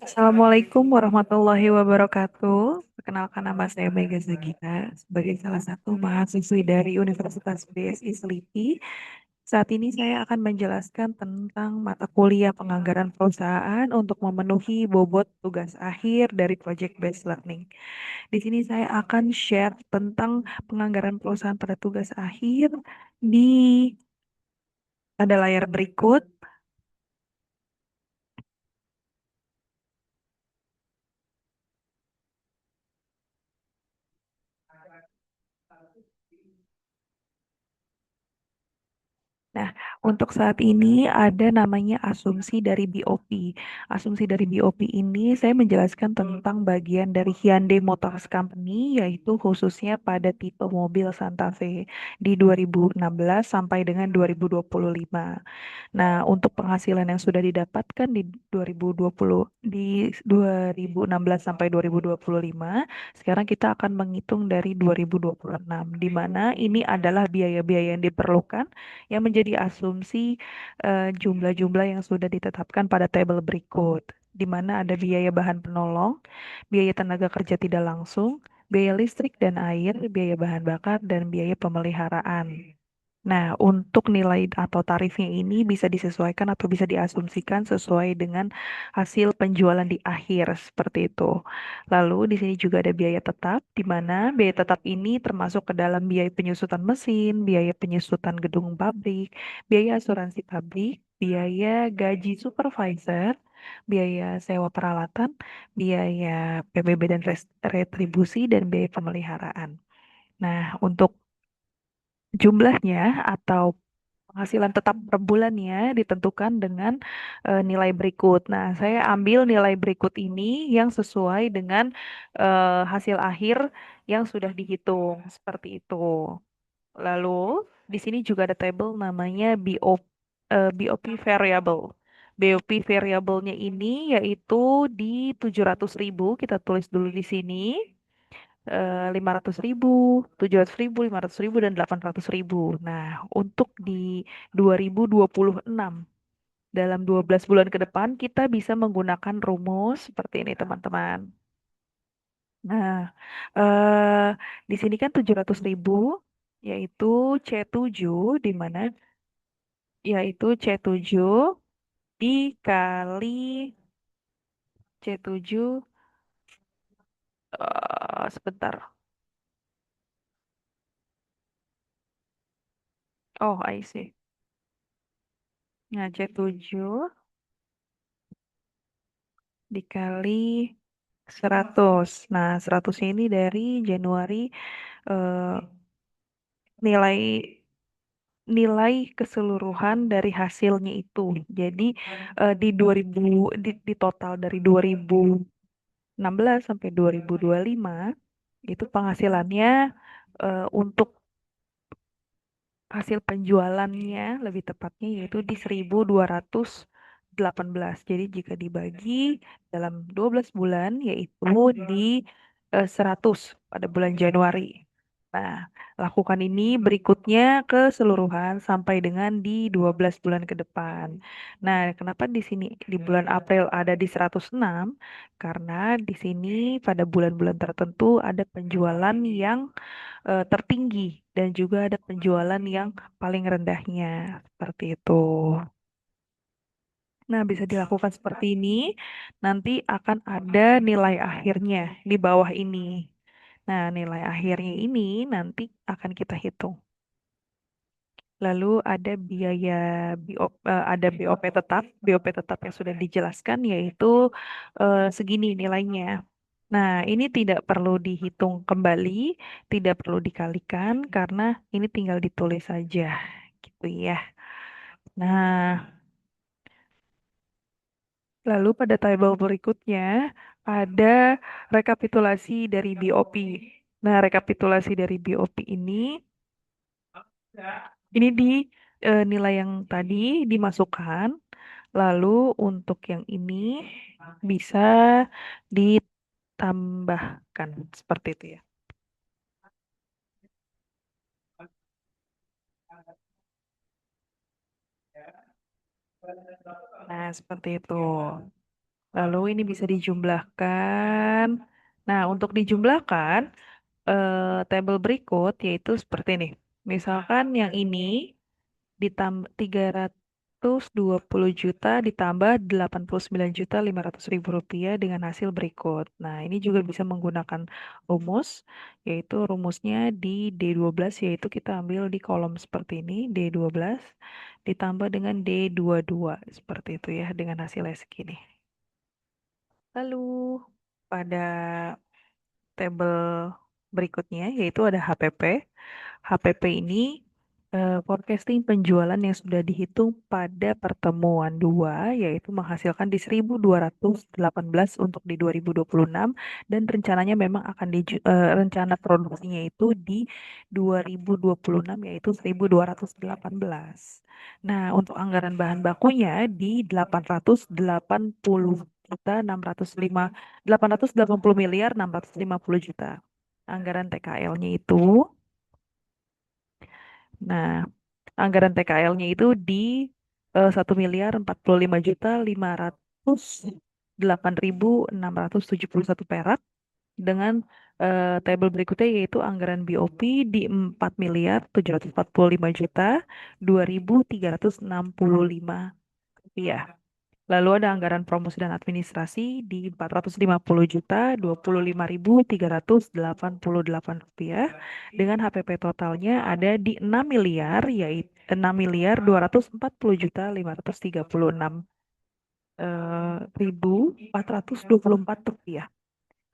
Assalamualaikum warahmatullahi wabarakatuh. Perkenalkan nama saya Mega Zagita sebagai salah satu mahasiswi dari Universitas BSI Selipi. Saat ini saya akan menjelaskan tentang mata kuliah penganggaran perusahaan untuk memenuhi bobot tugas akhir dari Project Based Learning. Di sini saya akan share tentang penganggaran perusahaan pada tugas akhir di pada layar berikut. Nah, untuk saat ini ada namanya asumsi dari BOP. Asumsi dari BOP ini saya menjelaskan tentang bagian dari Hyundai Motors Company, yaitu khususnya pada tipe mobil Santa Fe di 2016 sampai dengan 2025. Nah, untuk penghasilan yang sudah didapatkan di 2020 di 2016 sampai 2025, sekarang kita akan menghitung dari 2026 di mana ini adalah biaya-biaya yang diperlukan yang menjadi asumsi jumlah-jumlah yang sudah ditetapkan pada tabel berikut, di mana ada biaya bahan penolong, biaya tenaga kerja tidak langsung, biaya listrik dan air, biaya bahan bakar, dan biaya pemeliharaan. Nah, untuk nilai atau tarifnya ini bisa disesuaikan atau bisa diasumsikan sesuai dengan hasil penjualan di akhir seperti itu. Lalu di sini juga ada biaya tetap, di mana biaya tetap ini termasuk ke dalam biaya penyusutan mesin, biaya penyusutan gedung pabrik, biaya asuransi pabrik, biaya gaji supervisor, biaya sewa peralatan, biaya PBB dan retribusi, dan biaya pemeliharaan. Nah, untuk jumlahnya atau penghasilan tetap per bulannya ditentukan dengan nilai berikut. Nah, saya ambil nilai berikut ini yang sesuai dengan hasil akhir yang sudah dihitung seperti itu. Lalu di sini juga ada table namanya BOP variable. BOP variabelnya ini yaitu di 700.000, kita tulis dulu di sini. 500.000, 700.000, 500.000, dan 800.000. Nah, untuk di 2026, dalam 12 bulan ke depan, kita bisa menggunakan rumus seperti ini, teman-teman. Nah, eh, di sini kan 700.000, yaitu C7, di mana yaitu C7 dikali C7, sebentar. Oh, I see. Nah, C7 dikali 100. Nah, 100 ini dari Januari, eh, nilai nilai keseluruhan dari hasilnya itu. Jadi di 2000 di total dari 2016 sampai 2025 itu penghasilannya untuk hasil penjualannya lebih tepatnya yaitu di 1.218. Jadi jika dibagi dalam 12 bulan yaitu di 100 pada bulan Januari. Nah, lakukan ini berikutnya keseluruhan sampai dengan di 12 bulan ke depan. Nah, kenapa di sini di bulan April ada di 106? Karena di sini pada bulan-bulan tertentu ada penjualan yang tertinggi dan juga ada penjualan yang paling rendahnya seperti itu. Nah, bisa dilakukan seperti ini. Nanti akan ada nilai akhirnya di bawah ini. Nah, nilai akhirnya ini nanti akan kita hitung. Lalu ada biaya ada BOP tetap, BOP tetap yang sudah dijelaskan yaitu segini nilainya. Nah, ini tidak perlu dihitung kembali, tidak perlu dikalikan karena ini tinggal ditulis saja, gitu ya. Nah, lalu pada tabel berikutnya ada rekapitulasi dari BOP. Nah, rekapitulasi dari BOP ini di nilai yang tadi dimasukkan. Lalu untuk yang ini bisa ditambahkan seperti itu ya. Nah, seperti itu. Lalu ini bisa dijumlahkan. Nah, untuk dijumlahkan, tabel berikut yaitu seperti ini. Misalkan yang ini ditambah 320 juta ditambah 89.500.000 rupiah dengan hasil berikut. Nah, ini juga bisa menggunakan rumus, yaitu rumusnya di D12, yaitu kita ambil di kolom seperti ini, D12 ditambah dengan D22, seperti itu ya, dengan hasilnya segini. Lalu pada tabel berikutnya yaitu ada HPP. HPP ini forecasting penjualan yang sudah dihitung pada pertemuan 2 yaitu menghasilkan di 1.218 untuk di 2026 dan rencananya memang akan rencana produksinya itu di 2026 yaitu 1.218. Nah, untuk anggaran bahan bakunya di 880 miliar 650 juta. Anggaran TKL-nya itu, nah, anggaran TKL-nya itu di 1.045.508.671 perak dengan tabel berikutnya yaitu anggaran BOP di 4.075.2.365 rupiah. Lalu ada anggaran promosi dan administrasi di 450 juta 25.388 rupiah dengan HPP totalnya ada di 6 miliar yaitu 6.240 juta 536 ribu 424 rupiah.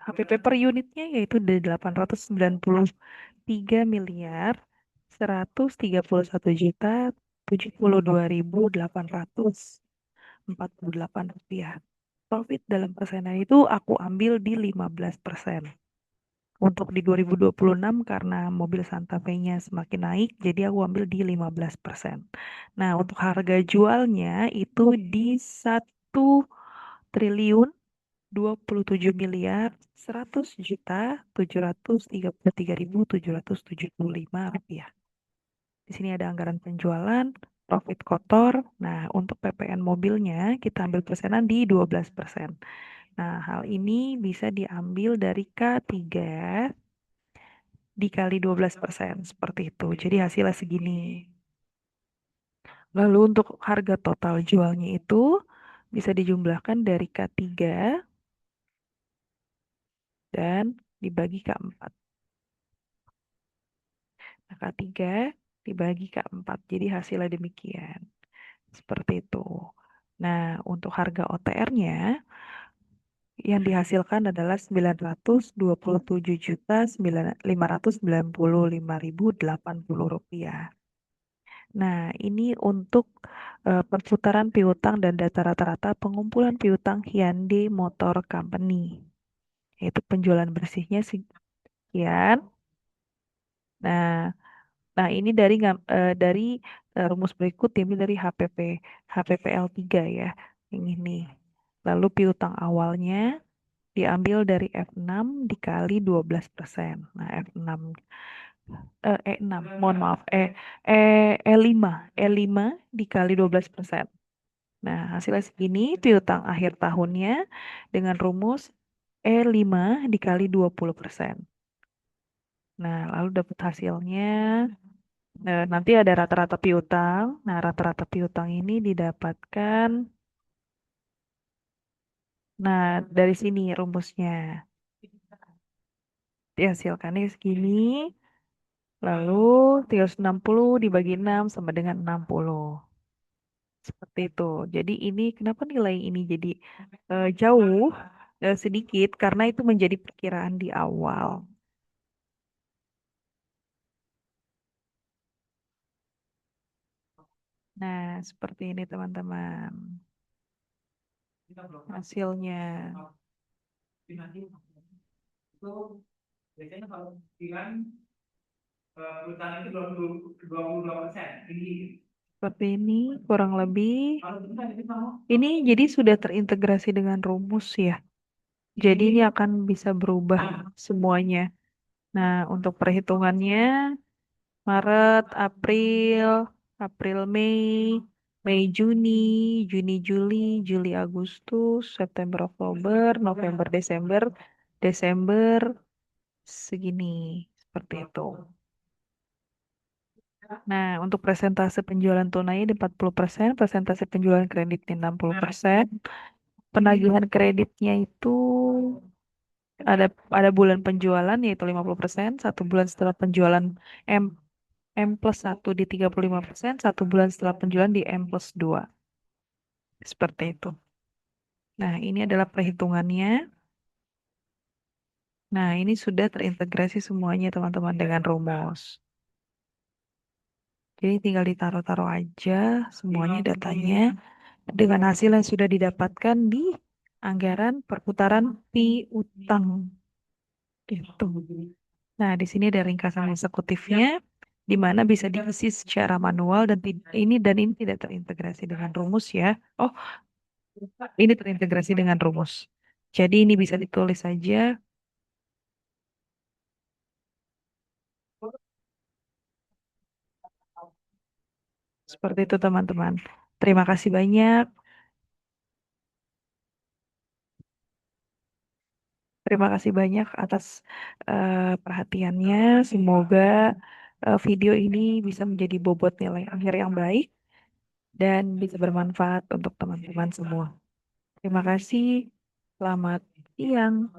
HPP per unitnya yaitu di 893.131.072.848 rupiah. Profit dalam persenan itu aku ambil di 15%. Untuk di 2026 karena mobil Santa Fe-nya semakin naik, jadi aku ambil di 15%. Nah, untuk harga jualnya itu di 1.027.100.733.775 rupiah. Di sini ada anggaran penjualan, profit kotor. Nah, untuk PPN mobilnya kita ambil persenan di 12%. Nah, hal ini bisa diambil dari K3 dikali 12%, seperti itu. Jadi hasilnya segini. Lalu untuk harga total jualnya itu bisa dijumlahkan dari K3 dan dibagi K4. Nah, K3 dibagi K4. Jadi hasilnya demikian. Seperti itu. Nah, untuk harga OTR-nya yang dihasilkan adalah 927.595.080 rupiah. Nah, ini untuk perputaran piutang dan data rata-rata pengumpulan piutang Hyundai Motor Company. Yaitu penjualan bersihnya sekian. Nah, ini dari rumus berikut diambil dari HPPL3 ya. Yang ini. Lalu piutang awalnya diambil dari F6 dikali 12%. Nah, F6 E6, mohon maaf, E5, E5 dikali 12%. Nah, hasilnya segini, piutang akhir tahunnya dengan rumus E5 dikali 20%. Nah, lalu dapat hasilnya. Nah, nanti ada rata-rata piutang. Nah, rata-rata piutang ini didapatkan. Nah, dari sini rumusnya. Dihasilkannya segini. Lalu 360 dibagi 6 sama dengan 60. Seperti itu. Jadi ini kenapa nilai ini jadi jauh sedikit karena itu menjadi perkiraan di awal. Nah, seperti ini teman-teman. Hasilnya. Seperti ini kurang lebih. Ini jadi sudah terintegrasi dengan rumus ya. Jadi ini akan bisa berubah semuanya. Nah, untuk perhitungannya Maret, April, Mei, Mei Juni, Juni Juli, Juli Agustus, September Oktober, November Desember, Desember segini seperti itu. Nah, untuk persentase penjualan tunai di 40%, persentase penjualan kredit di 60%. Penagihan kreditnya itu ada bulan penjualan yaitu 50%, satu bulan setelah penjualan M M plus 1 di 35%, satu bulan setelah penjualan di M plus 2. Seperti itu. Nah, ini adalah perhitungannya. Nah, ini sudah terintegrasi semuanya teman-teman dengan rumus. Jadi tinggal ditaruh-taruh aja semuanya datanya dengan hasil yang sudah didapatkan di anggaran perputaran piutang. Gitu. Nah, di sini ada ringkasan eksekutifnya, di mana bisa diisi secara manual dan ini tidak terintegrasi dengan rumus ya. Oh, ini terintegrasi dengan rumus. Jadi ini bisa ditulis saja seperti itu teman-teman. Terima kasih banyak. Terima kasih banyak atas perhatiannya. Semoga video ini bisa menjadi bobot nilai akhir yang baik dan bisa bermanfaat untuk teman-teman semua. Terima kasih. Selamat siang.